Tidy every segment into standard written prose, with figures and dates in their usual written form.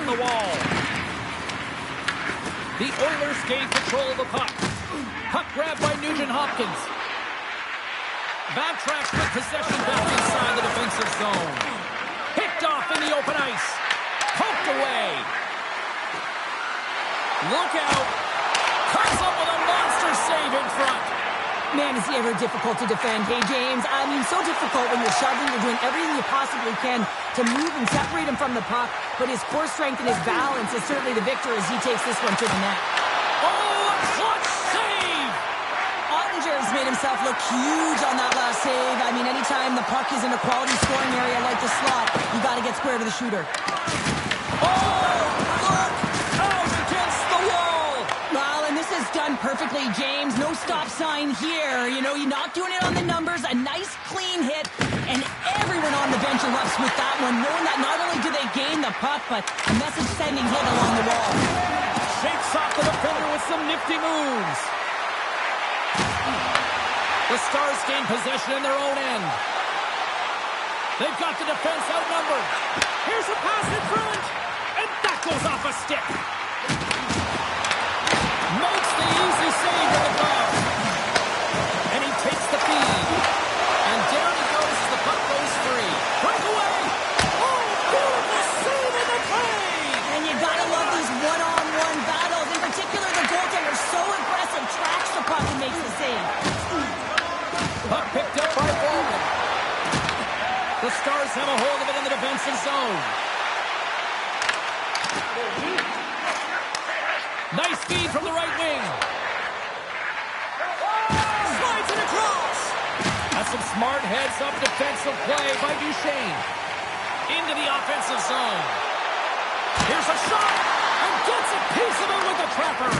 the wall. The Oilers gain control of the puck. Puck grabbed by Nugent-Hopkins. Backtracks with possession back inside the defensive zone. Picked off in the open ice. Poked away. Look out. Comes up with a monster save in front. Man, is he ever difficult to defend. Hey, James, I mean, so difficult when you're shoving, you're doing everything you possibly can to move and separate him from the puck, but his core strength and his balance is certainly the victor as he takes this one to the net. Oh, a clutch save! Ottinger's made himself look huge on that last save. I mean, anytime the puck is in a quality scoring area like the slot, you got to get square to the shooter. Oh, look! Out against the wall! Well, and this is done perfectly, James. No stop sign here. You know, you're not doing it on the numbers. A nice, clean hit. And everyone on the bench erupts with that one, knowing that not only do they gain the puck, but a message-sending hit along the wall. Shakes off the defender with some nifty moves. The Stars gain possession in their own end. They've got the defense outnumbered. Here's a pass in front. And that goes off a stick. Makes the easy save with the glove. And he takes the feed. And down he goes as the puck goes free. Breakaway. Oh, beautiful save in the play. And you gotta love these one-on-one battles. In particular, the goaltender so aggressive, tracks the puck and makes the save. Puck picked up by Bowman. The Stars have a hold of it in the defensive zone. Nice feed from the right wing. Slides it across. That's some smart heads-up defensive play by Duchesne. Into the offensive zone. Here's a shot. And gets a piece of it with the trapper.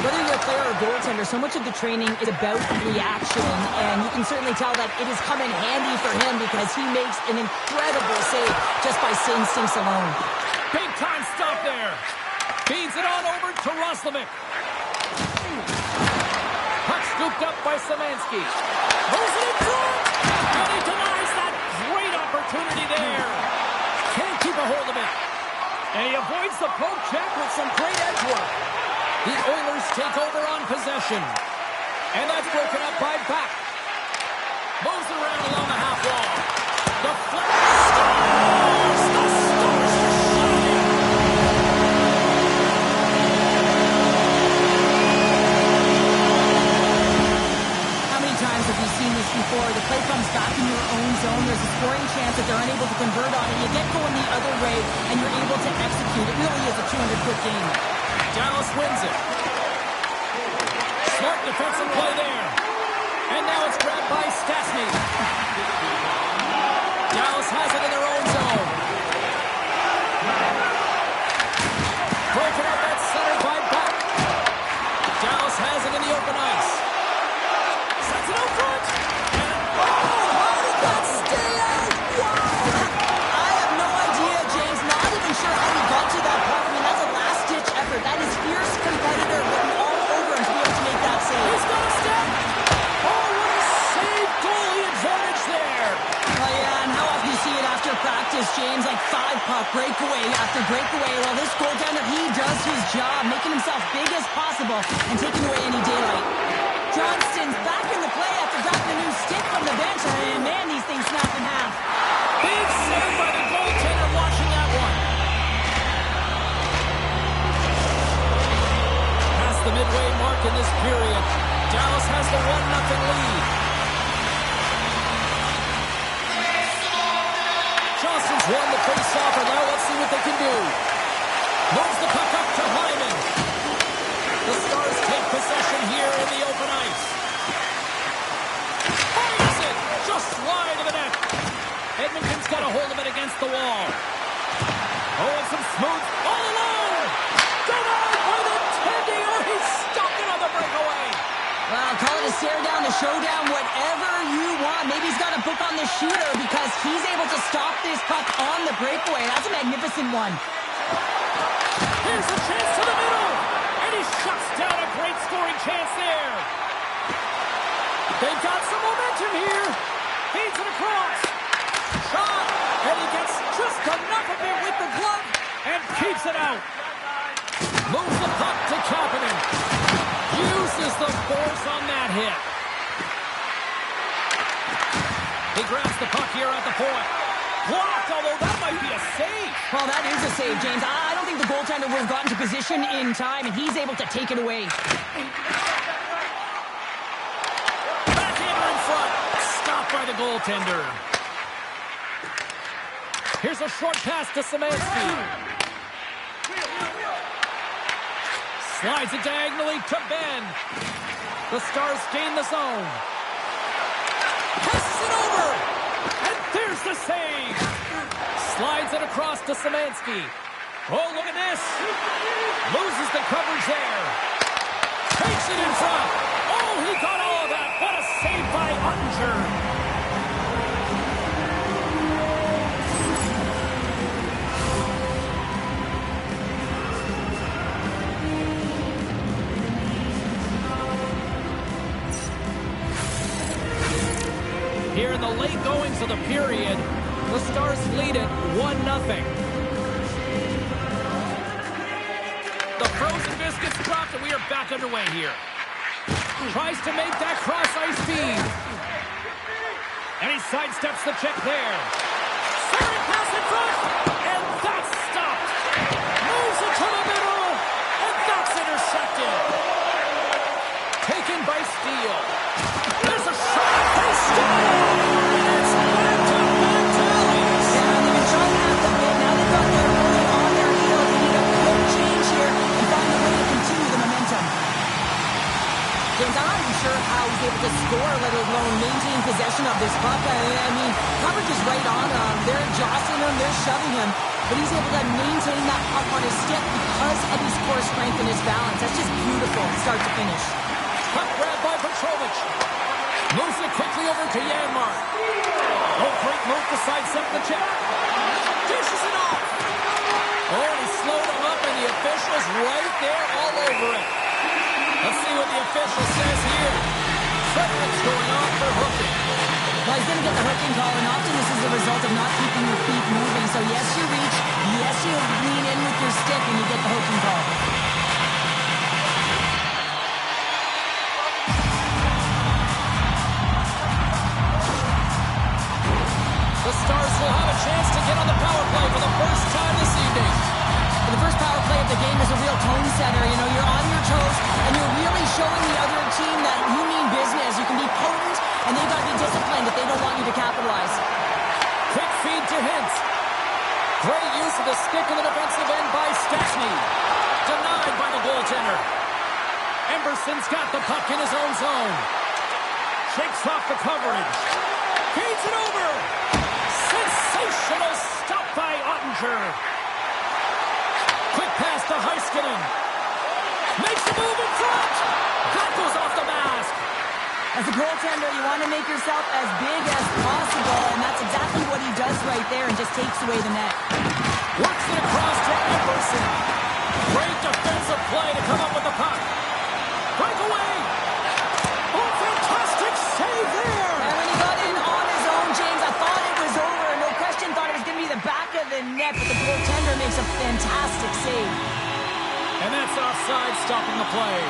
Whether you're a player or goaltender, so much of the training is about reaction, and you can certainly tell that it has come in handy for him because he makes an incredible save just by instincts alone. Big time stop there. Feeds it on over to Roslovic. Puck scooped up by Szymanski. Moves it in front. And he denies that great opportunity there. Can't keep a hold of it. And he avoids the poke check with some great edge work. The Oilers take over on possession. And that's broken up by Back. Moves it around along the half wall. The flip. Stars! The Stars are shining! How many times have we seen this before? The play comes back in your own zone. There's a scoring chance that they're unable to convert on it. You get going the other way, and you're able to execute. It really is a 200-foot game. Dallas wins it. Smart defensive play there. And now it's grabbed by Stastny. Dallas has it in their own zone. Broken up at center by Back. Dallas has it in the open ice. Sets it out front. How did that stay out? Wow! I have no idea, James. Not even sure how he got to that puck. I mean, that's a last-ditch effort. That is fierce competitor written all over him to be able to make that save. He's got a step. Oh, what a save. Goalie advantage there. Oh, yeah, and how often you see it after practice, James? Like 5-puck breakaway after breakaway. Well, this goaltender, he does his job, making himself big as possible and taking away any daylight. Johnston's back in the play after dropping a new stick from the bench, and man, these things snap in half. Big save by the goaltender watching that one. Past the midway mark in this period, Dallas has the 1-0 lead. Johnston's won the face-off, and now let's see what they can do. Moves the puck up to Hyman. The Stars take possession here in the open ice. Fires it! Just wide of the net. Edmonton's got a hold of it against the wall. Oh, and some smooth all alone. Denied by the Tendy, or he's stopped it on the breakaway. Well, call it a stare down, a showdown, whatever you want. Maybe he's got a book on the shooter because he's able to stop this puck on the breakaway. That's a magnificent one. Here's a chance to the middle. And he shuts down a great scoring chance there. They've got some momentum here. Feeds it across. Shot. And he gets just enough of it with the glove. And keeps it out. Moves the puck to Kapanen. Uses the force on that hit. He grabs the puck here at the point. Blocked, although that might be a save. Well, that is a save, James. I don't think the goaltender would have gotten to position in time, and he's able to take it away. Backhander in front. Stopped by the goaltender. Here's a short pass to Szymanski. Slides it diagonally to Benn. The Stars gain the zone. Passes it over. And there's the save. Slides it across to Szymanski. Oh, look at this. Loses the coverage there. Takes it in front. Oh, he got all of that. What a save by Ottinger. Here in the late goings of the period, the Stars lead it 1-0. The frozen biscuits dropped, and we are back underway here. Tries to make that cross-ice feed. And he sidesteps the check there. Sorry, pass in front, and that's stopped. Moves it to the middle, and that's intercepted. Taken by Steele. There's a shot. They stop. James, I'm not even sure how he's able to score, let alone maintain possession of this puck. I mean, coverage is right on him. They're jostling him, they're shoving him, but he's able to maintain that puck on his stick because of his core strength and his balance. That's just beautiful, start to finish. Puck grabbed by Petrovic. Moves it quickly over to Janmark. Oh, great move to sidestep the check. Dishes it off. Oh, and he slowed him up, and the official's right there all over it. Let's see what the official says here. Frederic's going off for hooking. Well, he's going to get the hooking call, and often this is a result of not keeping your feet moving. So yes, you reach, yes, you lean in with your stick, and you get the hooking call. The Stars will have a chance to get on the power play for the first time this evening. The first power play of the game is a real tone setter. You know, you're on your toes, and you're really showing the other team that you mean business. You can be potent, and they've got to be disciplined if they don't want you to capitalize. Quick feed to Hintz. Great use of the stick in the defensive end by Stastny. Denied by the goaltender. Emberson's got the puck in his own zone. Shakes off the coverage. Feeds it over. Sensational stop by Ottinger. Quick pass to Heiskanen. Makes a move in front. That goes off the mask. As a goaltender, you want to make yourself as big as possible, and that's exactly what he does right there and just takes away the net. Works it across to Emberson. Great defensive play to come up with the puck. Breakaway. Oh, fantastic save there. And when he got in on his own, James, I thought it was over. No question, thought it was going to be the back of the net, but the goaltender makes a fantastic save. And that's offside, stopping the play.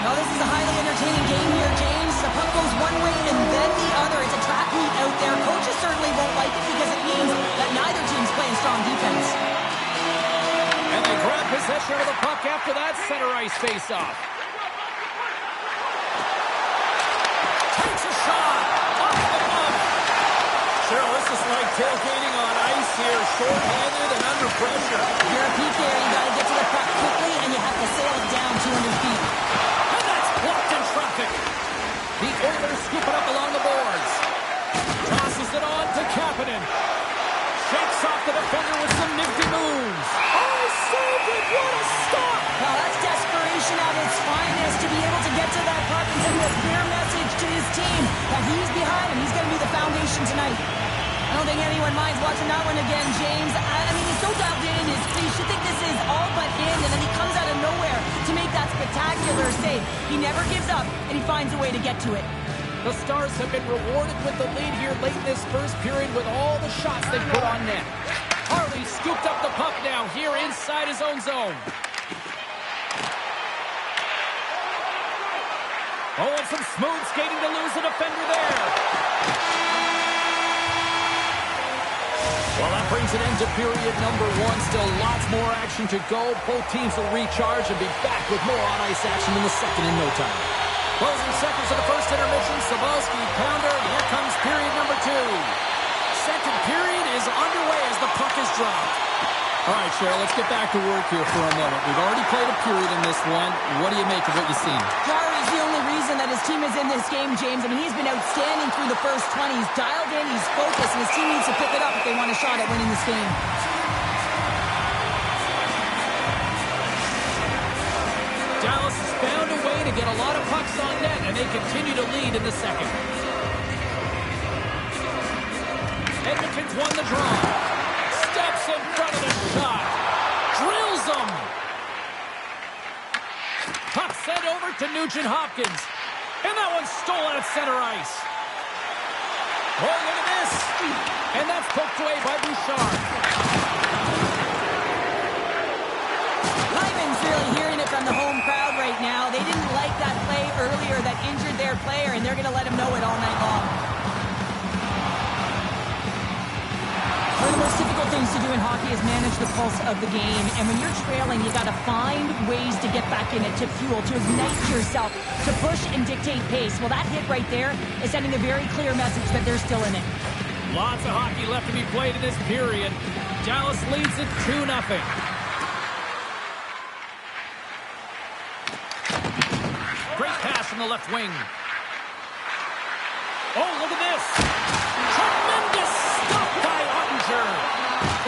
Now, this is a highly entertaining game here, James. The puck goes one way and then the other. It's a track meet out there. Coaches certainly won't like it because it means that neither team's playing strong defense. And they grab possession of the puck after that center ice face-off. Takes a shot. Off the glove. Cheryl, this is like tailgating on ice here. Short-handed and under pressure. You're a PK, you got to get to the puck quickly and you have to sail it down 200 feet. And that's blocked in traffic. The Oilers scoop it up along the boards. Tosses it on to Kapanen. Shakes off the defender with some nifty moves. Oh, saved it! What a stop! Well, that's desperation at its finest to be able to get to that puck and send a clear message to his team that he's behind him. He's going to be the foundation tonight. I don't think anyone minds watching that one again, James. I mean, he's so dialed in his crease. You think this is all but in, and then he comes out of nowhere to make that spectacular save. He never gives up, and he finds a way to get to it. The Stars have been rewarded with the lead here late in this first period with all the shots they put on net. Harley scooped up the puck now here inside his own zone. Oh, and some smooth skating to lose the defender there. Well, that brings an end to period number one. Still lots more action to go. Both teams will recharge and be back with more on-ice action in the second in no time. Closing seconds of the first intermission. Sabalski, pounder. Here comes period number two. Second period is underway as the puck is dropped. All right, Cheryl, let's get back to work here for a moment. We've already played a period in this one. What do you make of what you've seen? Jarry's the only reason that his team is in this game, James. I mean, he's been outstanding through the first 20. He's dialed in, he's focused, and his team needs to pick it up if they want a shot at winning this game. Dallas has found a way to get a lot of pucks on net, and they continue to lead in the second. Edmonton's won the draw. Steps in front of the shot. Drills them. Puck sent over to Nugent Hopkins. And that one's stolen at center ice. Oh, look at this. And that's poked away by Bouchard. Lyman's really hearing it from the home crowd right now. They didn't like that play earlier that injured their player, and they're going to let him know it all night long. One of the most difficult things to do in hockey is manage the pulse of the game. And when you're trailing, you got to find ways to get back in it, to fuel, to ignite yourself, to push and dictate pace. Well, that hit right there is sending a very clear message that they're still in it. Lots of hockey left to be played in this period. Dallas leads it 2-0. Great pass from the left wing. Oh, look at this. Tremendous stuff by Ottinger.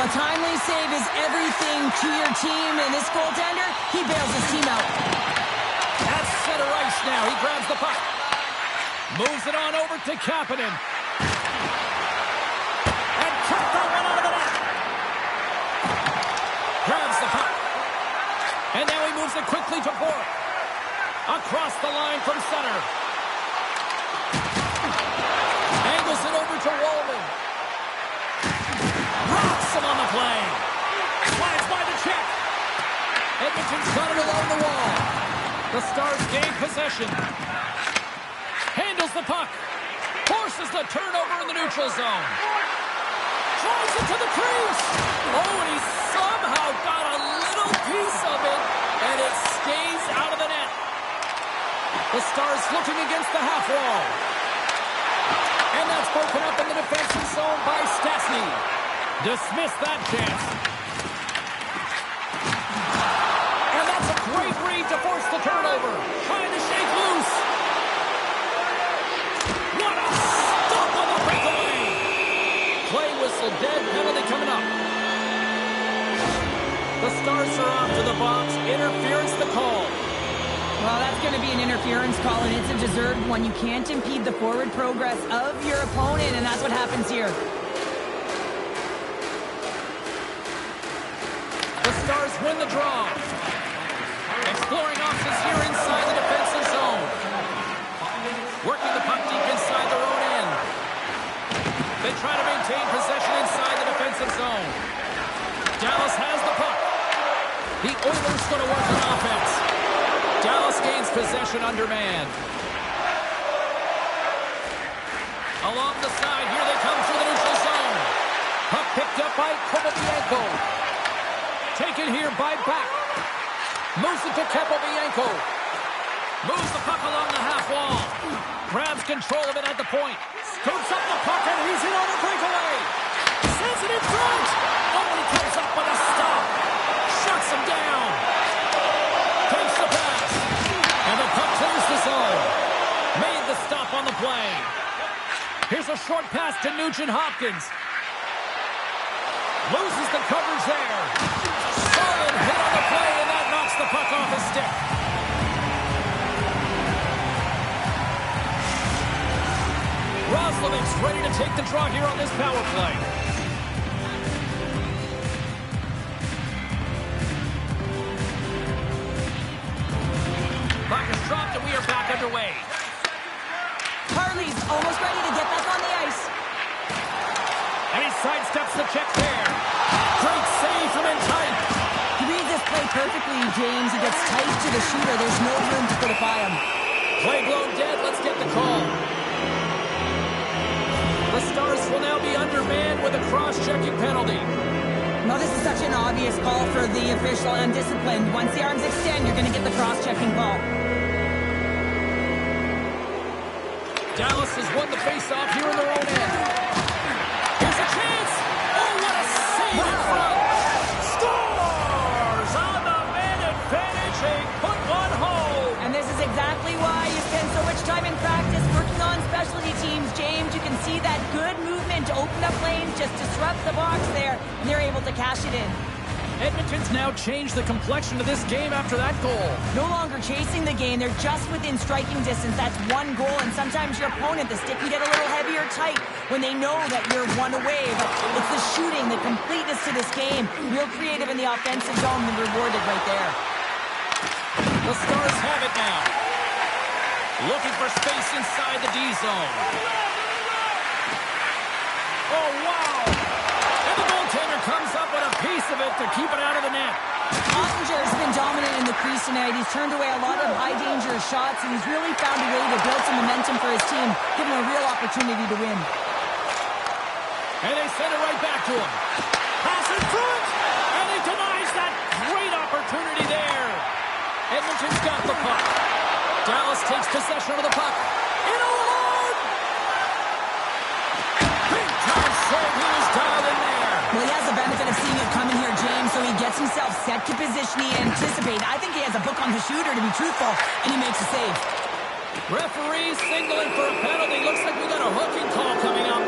A timely save is everything to your team, and this goaltender, he bails his team out. That's center ice now. He grabs the puck. Moves it on over to Kapanen. And took that one out of the net. Grabs the puck. And now he moves it quickly to Bourque. Across the line from center. Angles it over to Wallman. Rocks him on the play. Slides by the check. Edmonton's got it along the wall. The Stars gain possession. Handles the puck. Forces the turnover in the neutral zone. Drives it to the crease. Oh, and he somehow got a little piece of it, and it stays out of the net. The Stars looking against the half wall. And that's broken up in the defensive zone by Stastny. Dismissed that chance. And that's a great read to force the turnover. Trying to shake loose. What a stop on the breakaway. Play whistle dead, penalty coming up. The Stars are off to the box. Interference the call. Well, that's going to be an interference call, and it's a deserved one. You can't impede the forward progress of your opponent, and that's what happens here. The Stars win the draw. Exploring options here inside the defensive zone. Working the puck deep inside their own end. They try to maintain possession inside the defensive zone. Dallas has the puck. The Oilers going to work on offense. Dallas gains possession undermanned. Along the side, here they come through the neutral zone. Puck picked up by Kopobianco. Taken here by Back. Moves it to Kopobianco. Moves the puck along the half wall. Grabs control of it at the point. Scoops up the puck and he's in on a breakaway. Sends it in front. Oh, and he comes up with a stop. Shuts him down. Takes the pass. And the puck clears the zone. Made the stop on the play. Here's a short pass to Nugent Hopkins. Loses the coverage there. Solid hit on the play, and that knocks the puck off his stick. Roslovic's ready to take the draw here on this power play. Puck is dropped, and we are back underway. Harley's almost ready to get back on the ice. And he sidesteps the check there. perfectly, James. He gets tight to the shooter. There's no room to put it by him. Play blown dead. Let's get the call. The Stars will now be undermanned with a cross-checking penalty. No, this is such an obvious call for the official, undisciplined. Once the arms extend, you're going to get the cross-checking call. Dallas has won the face-off here in their own end. Here's a chance. Oh, what a save in front. Scores on the man advantage. They put one home. And this is exactly why you spend so much time in practice working on specialty teams, James. You can see that good movement to open up lanes, just disrupt the box there, and they're able to cash it in. Edmonton's now changed the complexion of this game after that goal. No longer chasing the game, they're just within striking distance. That's one goal, and sometimes your opponent, the stick, can get a little heavier tight when they know that you're one away. But it's the shooting, the completeness to this game. Real creative in the offensive zone and rewarded right there. The Stars have it now. Looking for space inside the D zone. Oh, wow! And the goaltender comes up with a piece of it to keep it out of the net. Ottinger has been dominant in the crease tonight. He's turned away a lot of high-danger shots, and he's really found a way to build some momentum for his team, give him a real opportunity to win. And they send it right back to him. Pass in front! And he denies that great opportunity there. Edmonton's got the puck. Dallas takes possession of the puck. In alone! Big time save. He was dialed in there. Well, he has the benefit of seeing it coming here, James, so he gets himself set to position he anticipated. I think he has a book on the shooter, to be truthful, and he makes a save. Referee signaling for a penalty. Looks like we got a hooking call coming up.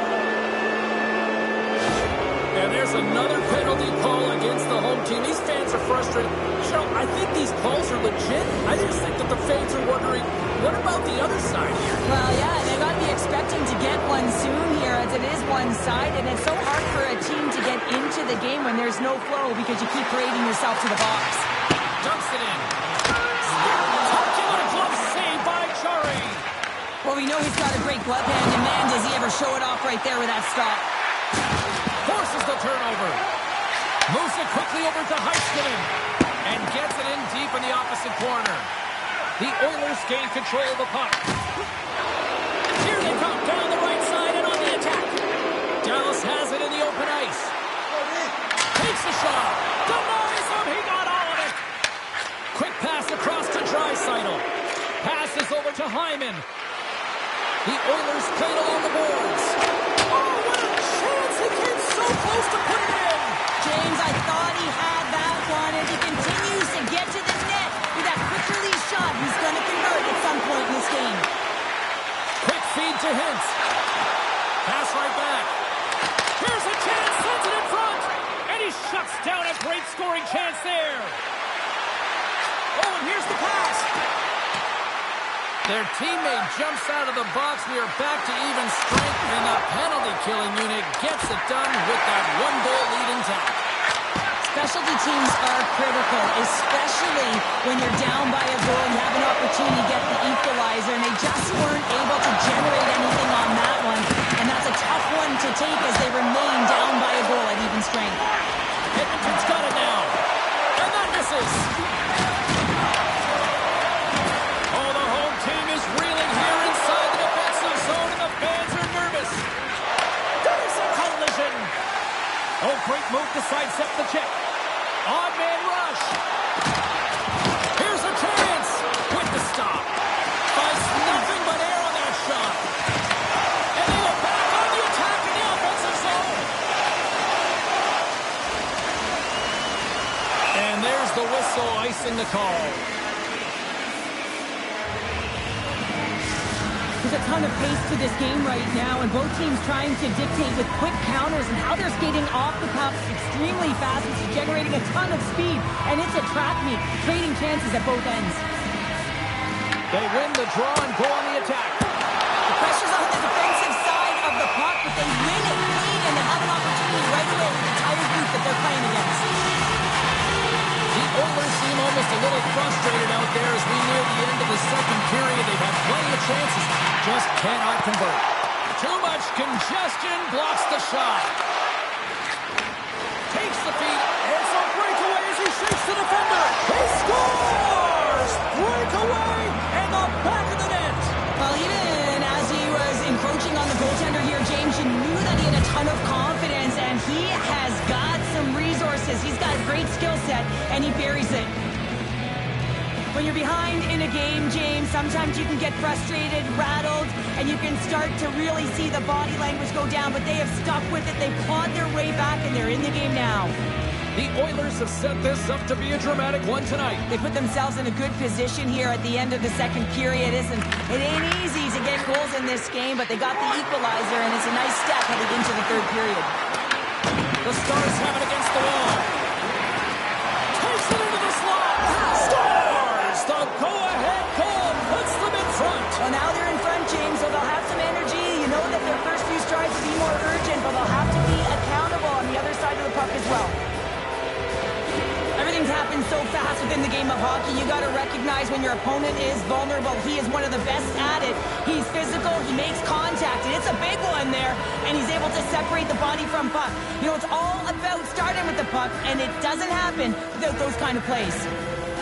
And there's another penalty call against the home team. These fans are frustrated. Cheryl, I think these calls are legit. I just think that the fans are wondering, what about the other side here? Well, yeah, they got to be expecting to get one soon here, as it is one-sided. And it's so hard for a team to get into the game when there's no flow because you keep parading yourself to the box. Dumps it in. Talking on a glove save by Chari. Well, we know he's got a great glove hand, and man, does he ever show it off right there with that stop. Forces the turnover. Moves it quickly over to Heiskanen. And gets it in deep in the opposite corner. The Oilers gain control of the puck. Here they come down the right side and on the attack. Dallas has it in the open ice. Takes the shot. Denies him. He got all of it. Quick pass across to Draisaitl. Passes over to Hyman. The Oilers played along the boards. Oh, what a chance. He came so close to putting it in. James, I thought he had that one. As he continues to get to the net with that quick release shot, he's going to convert at some point in this game. Quick feed to Hintz. Pass right back. Here's a chance. Sends it in front. And he shuts down a great scoring chance there. Oh, and here's the pass. Their teammate jumps out of the box. We are back to even strength, and the penalty-killing unit gets it done with that one-goal lead intact. Specialty teams are critical, especially when you're down by a goal. You have an opportunity to get the equalizer, and they just weren't able to generate anything on that one. And that's a tough one to take as they remain down by a goal at even strength. Edmonton's got it now. And that misses. Oh, the home team is reeling here inside the defensive zone, and the fans are nervous. There's a collision. Oh, great move to sidestep the check. Odd man rush. Here's a chance. With the stop. Finds nothing but air on that shot. And they go back on the attack in the offensive zone. And there's the whistle icing the call. There's a ton of pace to this game right now, and both teams trying to dictate with quick counters and how they're skating off the puck extremely fast, which is generating a ton of speed, and it's a track meet, trading chances at both ends. They win the draw and go on the attack. The pressure's on the defensive side of the puck, but they win it clean, and they have an opportunity right away with the entire group that they're playing against. The Oilers seem almost a little frustrated out there as we near the end of the second period. They've had plenty of chances, just cannot convert. Too much congestion blocks the shot. Takes the feed, and some breakaway as he shakes the defender. great skill set, and he buries it. When you're behind in a game, James, sometimes you can get frustrated, rattled, and you can start to really see the body language go down, but they have stuck with it. They've clawed their way back, and they're in the game now. The Oilers have set this up to be a dramatic one tonight. They put themselves in a good position here at the end of the second period. It ain't easy to get goals in this game, but they got the equalizer, and it's a nice step heading into the third period. The Stars have it against the wall. Takes it into the slot. Stars! The go-ahead goal puts them in front. Well, now they're in front, James, so they'll have some energy. You know that their first few strides will be more urgent, but they'll have to be accountable on the other side of the puck as well. Everything's happened so fast within the game of hockey. You got to recognize when your opponent is vulnerable. He is one of the best at it. He's physical. He makes contact, and it's a big one there. And he's able to separate the body from puck. You know, it's all about starting with the puck, and it doesn't happen without those kind of plays.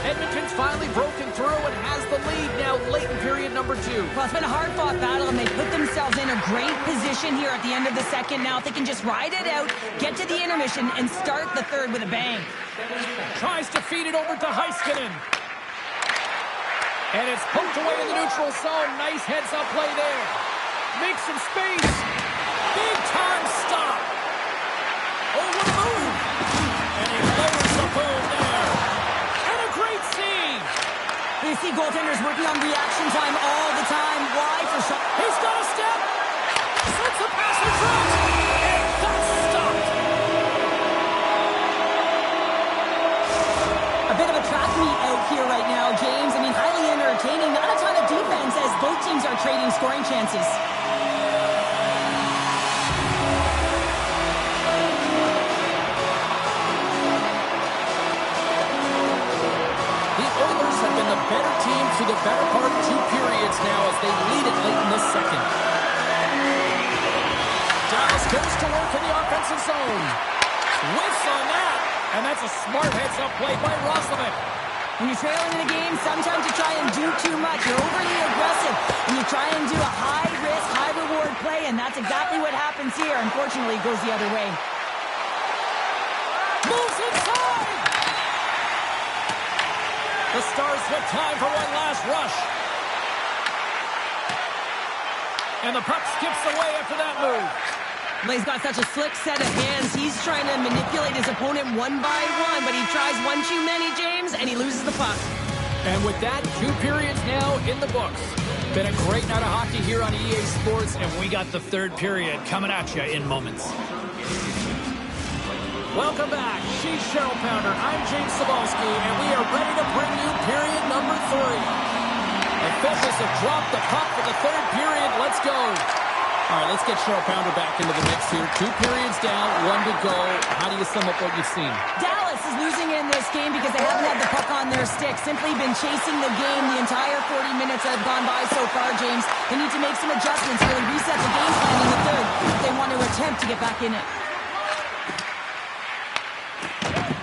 Edmonton's finally broken through and has the lead now late in period number 2. Well, it's been a hard-fought battle, and they put themselves in a great position here at the end of the second. Now, if they can just ride it out, get to the intermission, and start the third with a bang. Tries to feed it over to Heiskanen. And it's poked away in the neutral zone. Nice heads-up play there. Makes some space. Big-time stop. Oh, what a move. And he lowers the boom there. And a great save. You see goaltenders working on reaction time all the time. Why? For some... He's got a step. Sets a pass in front. And that's stopped. A bit of a track meet out here right now, James. I mean, highly entertaining. Not a ton of defense as both teams are trading scoring chances. The Oilers have been the better team through the better part of 2 periods now as they lead it late in the second. Dallas goes to work in the offensive zone. Whiffs on that. And that's a smart heads-up play by Roslovic. When you're trailing in a game, sometimes you try and do too much. You're overly aggressive, and you try and do a high-risk, high-reward play, and that's exactly what happens here. Unfortunately, it goes the other way. Moves inside! The Stars with time for one last rush. And the puck skips away after that move. But he's got such a slick set of hands. He's trying to manipulate his opponent one by one, but he tries one too many, James, and he loses the puck. And with that, 2 periods now in the books. Been a great night of hockey here on EA Sports, and we got the third period coming at you in moments. Welcome back. She's Cheryl Pounder. I'm James Cebulski, and we are ready to bring you period number 3. Officials have dropped the puck for the third period. Let's go. All right, let's get Cheryl Pounder back into the mix here. 2 periods down, 1 to go. How do you sum up what you've seen? Dallas is losing in this game because they haven't had the puck on their stick. Simply been chasing the game the entire 40 minutes that have gone by so far, James. They need to make some adjustments, really reset the game plan in the third if they want to attempt to get back in it.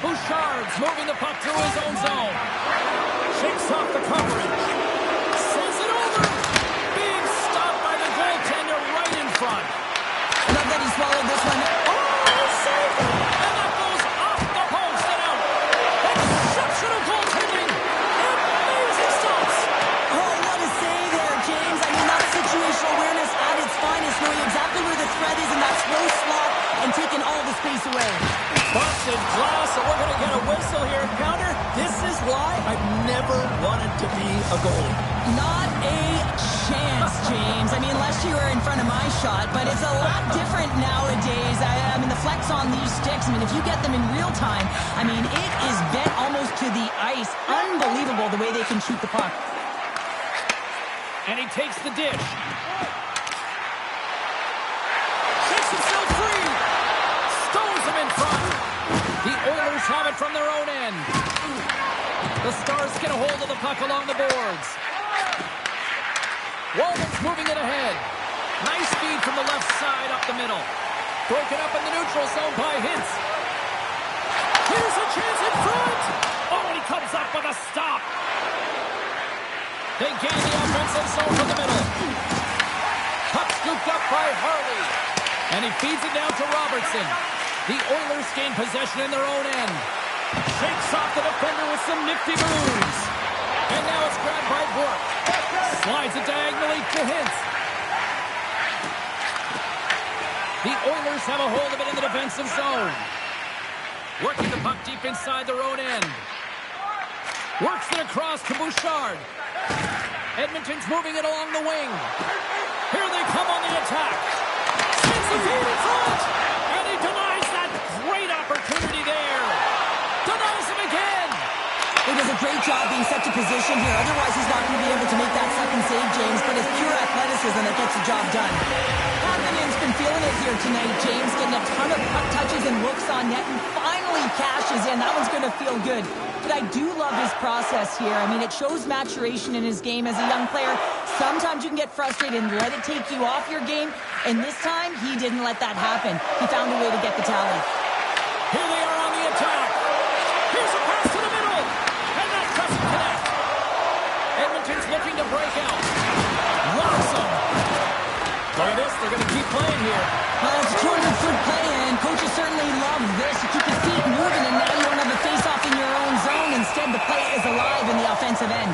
Bouchard's moving the puck through his own zone. Shakes off the coverage. Sends it over. Big stop by the goaltender right in front. I love that he swallowed this one. Oh, save! And that goes off the post and out. Exceptional goaltending. Amazing stops. Oh, what a save there, James. I mean, that's situational awareness at its finest, knowing exactly where the threat is in that slow slot and taking all the space away. Busted glass, so we're going to get a whistle here. Pounder, this is why I've never wanted to be a goalie. Not a chance, James. I mean, unless you were in front of my shot, but it's a lot different nowadays. I mean, the flex on these sticks, I mean, if you get them in real time, I mean, it is bent almost to the ice. Unbelievable the way they can shoot the puck. And he takes the dish. Shakes himself free. Stones him in front. The Oilers have it from their own end. The Stars get a hold of the puck along the boards. Walden's moving it ahead. Nice feed from the left side up the middle. Broken up in the neutral zone by Hintz. Here's a chance in front. Oh, and he comes up with a stop. They gain the offensive zone from the middle. Puck scooped up by Harley. And he feeds it down to Robertson. The Oilers gain possession in their own end. Shakes off the defender with some nifty moves. And now it's grabbed by Burke. Slides it diagonally to Hintz. The Oilers have a hold of it in the defensive zone. Working the puck deep inside their own end. Works it across to Bouchard. Edmonton's moving it along the wing. Here they come on the attack. Sends the feed in front. And he denies that great opportunity there. Denies him again. He does a great job being set to position here. Otherwise, he's not going to be able to make that second save, James. But it's pure athleticism that gets the job done. Hakanen's been feeling it here tonight, James. Getting a ton of puck touches and looks on net. And finally cashes in. That one's going to feel good. But I do love his process here. I mean, it shows maturation in his game as a young player. Sometimes you can get frustrated and let it take you off your game. And this time, he didn't let that happen. He found a way to get the tally. Here they are on the attack. Here's a pass to the middle. And that doesn't connect. Edmonton's looking to break out. Locks him. Look at this. They're going to keep playing here. It's a 200-foot play, and coaches certainly love this. You keep your feet moving, and now you don't have a face-off in your own zone. Instead, the play is alive in the offensive end.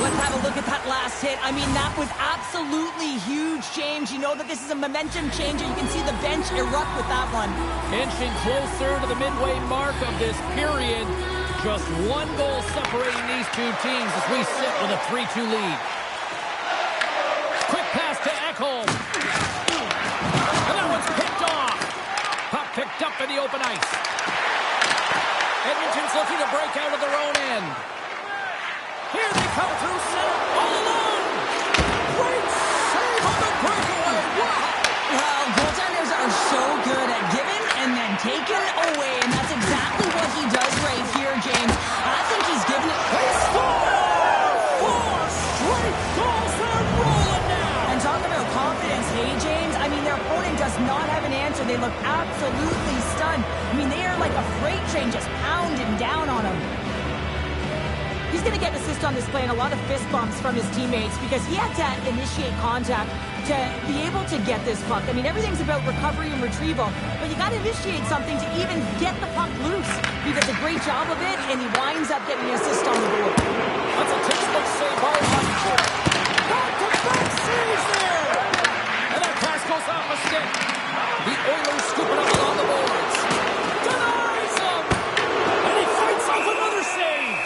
Let's have a look at that last hit. I mean, that was absolutely huge, James. You know that this is a momentum changer. You can see the bench erupt with that one. Inching closer to the midway mark of this period. Just one goal separating these two teams as we sit with a 3-2 lead. Quick pass to Ekholm. And that one's picked off. Puck picked up in the open ice. Edmonton's looking to break out of their own end. Here they come through center, all alone. Great save on the breakaway. Wow. Well, goaltenders are so good at giving and then taking away, and that's exactly what he does right here, James. I think he's giving it. He scored! 4 straight goals. They're rolling now. And talk about confidence, hey, James? I mean, their opponent does not have an answer. They look absolutely stunned. I mean, they are like a freight train just pounding down on them. He's going to get an assist on this play and a lot of fist bumps from his teammates because he had to initiate contact to be able to get this puck. I mean, everything's about recovery and retrieval, but you got to initiate something to even get the puck loose. He does a great job of it, and he winds up getting an assist on the board. That's a textbook save by Hunter. Back-to-back saves there. And that pass goes off a stick. The Oilers scoop it up along the boards. Denies him. And he fights off another save.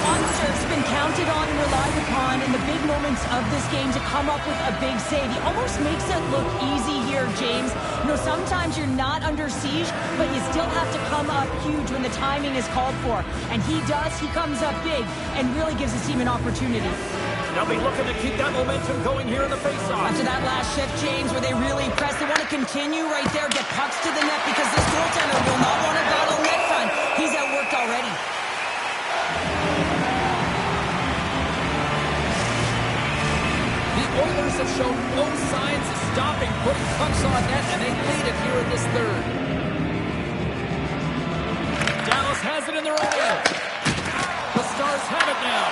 Munster's been counted on and relied upon in the big moments of this game to come up with a big save. He almost makes it look easy here, James. You know, sometimes you're not under siege, but you still have to come up huge when the timing is called for. And he does. He comes up big and really gives his team an opportunity. They'll be looking to keep that momentum going here in the faceoff. After that last shift, James, where they really press, they want to continue right there, get pucks to the net because this goaltender will not want to battle net front. He's outworked already. Oilers have shown no signs of stopping putting pucks on net, and they lead it here in this third. Dallas has it in their own end. The Stars have it now.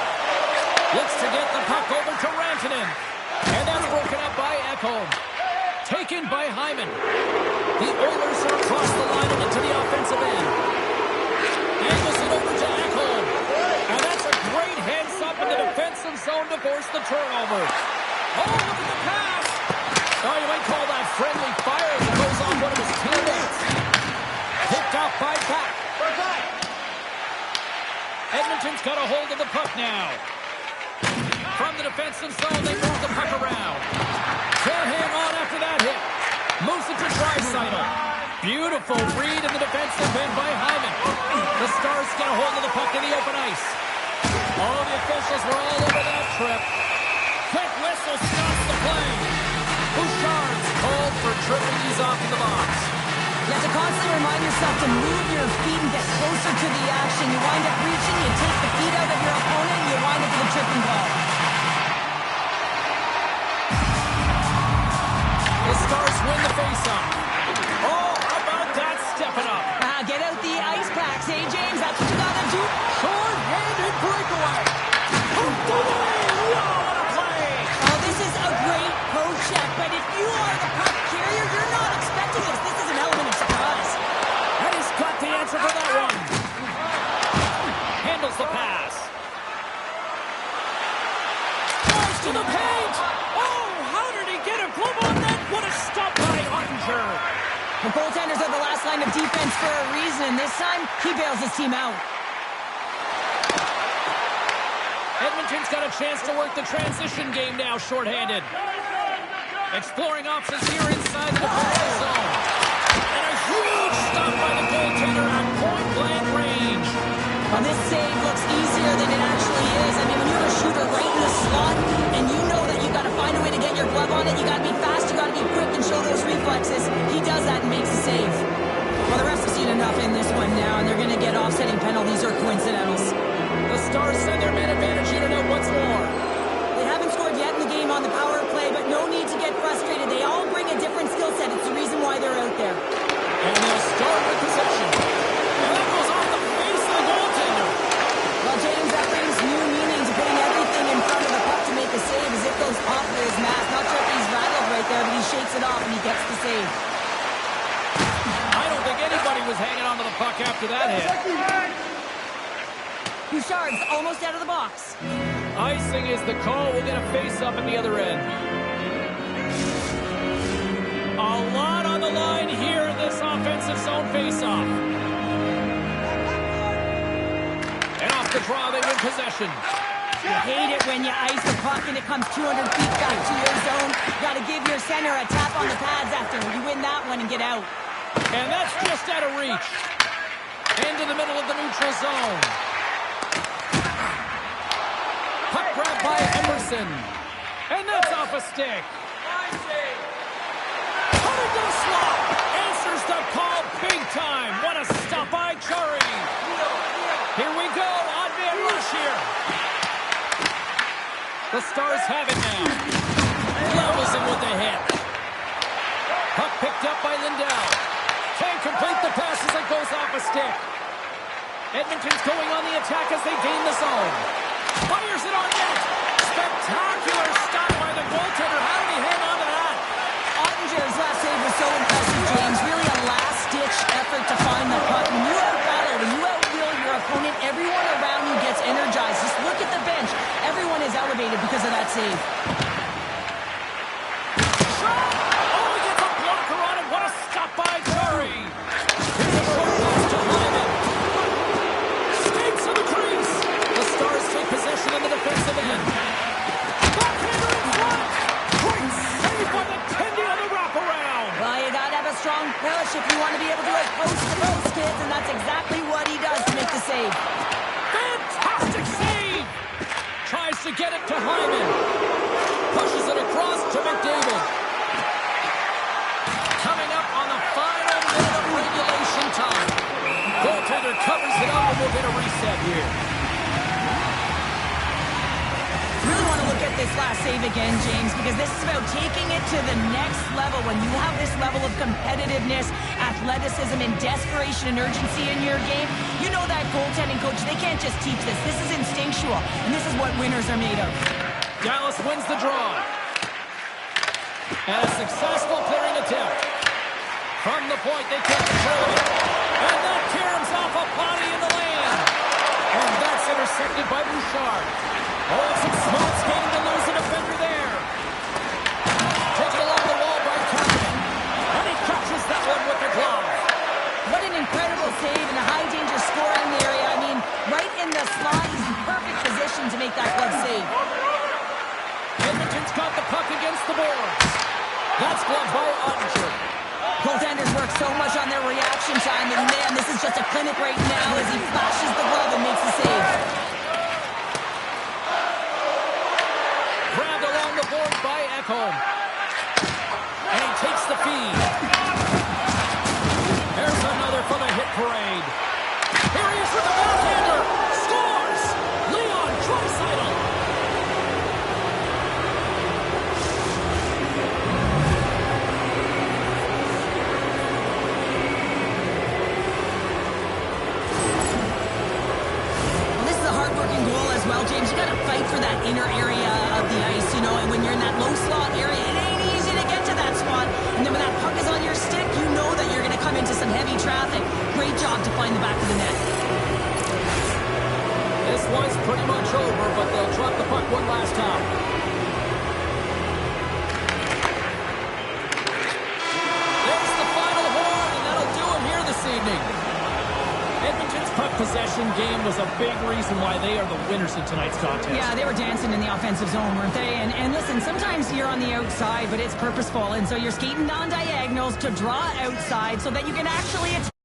Looks to get the puck over to Rantanen. And that's broken up by Ekholm. Taken by Hyman. The Oilers are across the line and into the offensive end. Angles it over to Ekholm. And that's a great heads up in the defensive zone to force the turnover. Oh, look at the pass! Oh, you might call that friendly fire as it goes on one of his teammates. Picked up by Back. Edmonton's got a hold of the puck now. From the defensive zone, they move the puck around. They'll hang on after that hit. Moves it to Draisaitl. Beautiful read in the defensive end by Hyman. The Stars get a hold of the puck in the open ice. Oh, the officials were all over that trip. Quick whistle stops the play. Bouchard's called for tripping. He's off in the box. You have to constantly remind yourself to move your feet and get closer to the action. You wind up reaching, you take the feet out of your opponent, and you wind up with a tripping ball. The Stars win the faceoff. Oh, how about that stepping up? Get out the ice packs, hey, James? That's what you got to do. Short-handed breakaway. Hooked away. Wow, what a play. Oh, this is a great poke check, but The goaltenders are the last line of defense for a reason, and this time, he bails his team out. Edmonton's got a chance to work the transition game now, shorthanded. Exploring options here inside the defensive zone. And a huge stop by the goaltender at point-blank range. Well, this save looks easier than it actually is. I mean, when you have a shooter right in the slot, and you know that you got to find a way to get your glove on it, you got to be fast, you got to be quick and show those reflexes. He does that and makes a save. Well, the refs have seen enough in this one now, and they're going to get offsetting penalties or coincidentals. The Stars send their man advantage unit out once more. They haven't scored yet in the game on the power play, but no need to get frustrated. They all bring a different skill set. It's the reason why they're out there. And they'll start with possession. And that goes off the face of the goaltender. Well, James, that brings new meaning to putting everything in front of the puck to make a save as it goes off of his mask. Not sure if he's rattled right there, but he shakes it off and he gets the save. I don't think anybody was hanging onto the puck after that hit. Bouchard's almost out of the box. Icing is the call. We'll get a face-up at the other end. A lot on the line here in this offensive zone face-off. And off the draw, they win possession. You hate it when you ice the puck and it comes 200 feet back to your zone. You got to give your center a tap on the pads after you win that one and get out. And that's just out of reach. Into the middle of the neutral zone. Puck grabbed by Emerson. And that's off a stick. Put into the slot. Answers the call big time. What a stop by Chari. Here we go. Odd man rush here. The Stars have it now. Levels him with the hit. Puck picked up by Lindell. Can't complete the pass as it goes off a stick. Edmonton's going on the attack as they gain the zone. Fires it on net. Spectacular stop by the goaltender. How did he hang on to that? Ottinger's last save was so impressive, James. Really a last-ditch effort to find the puck. When you out-battle, when you out-wheel your opponent, everyone around you gets energized. Just look at the bench. Everyone is elevated because of that save. Shot! Oh, he gets a blocker on it. What a stop by Chari. Here's a short pass to Hyman. Skates to the crease. The Stars take possession in the defensive end. Backhander in front. Great save by the Tendy on the wraparound. Well, you got to have a strong push if you want to be able to go post-to-post, kids, and that's exactly what he does to make the save. Fantastic save. Tries to get it to Hyman. Pushes it across to McDavid. Coming up on the final minute of regulation time. Goaltender covers it up and we'll get a reset here. Really want to look at this last save again, James, because this is about taking it to the next level. When you have this level of competitiveness, athleticism, and desperation and urgency in your game, you know that goaltending coach, they can't just teach this. This is instinctual, and this is what winners are made of. Dallas wins the draw. And a successful clearing attempt. From the point, they take control of it. And that caroms off a body in the lane. And that's intercepted by Bouchard. Oh, some smart skating to lose a defender there. Taken along the wall by Kapanen. And he catches that one with the glove. What an incredible save in a high-danger scoring area. I mean, right in the slot, he's in perfect position to make that glove save. Edmonton's got the puck against the boards. That's gloved by Ottinger. Goaltenders work so much on their reaction time, and man, this is just a clinic right now as he flashes the glove and makes the save. Grabbed along the boards by Ekholm. And he takes the feed. There's another for the hit parade. Here he is with the backhander. Scores! Leon Draisaitl. Well, this is a hard-working goal as well, James. You got to fight for that inner area of the ice, you know, and when you're in that low slot area, it ain't easy to get to that spot. And then when that puck is on your stick, you know that you're going to come into some heavy traffic. Great job to find the back of the net. This one's pretty much over, but they'll drop the puck one last time. There's the final horn. possession game was a big reason why they are the winners in tonight's contest. Yeah, they were dancing in the offensive zone, weren't they? And listen, sometimes you're on the outside, but it's purposeful, and so you're skating on diagonals to draw outside so that you can actually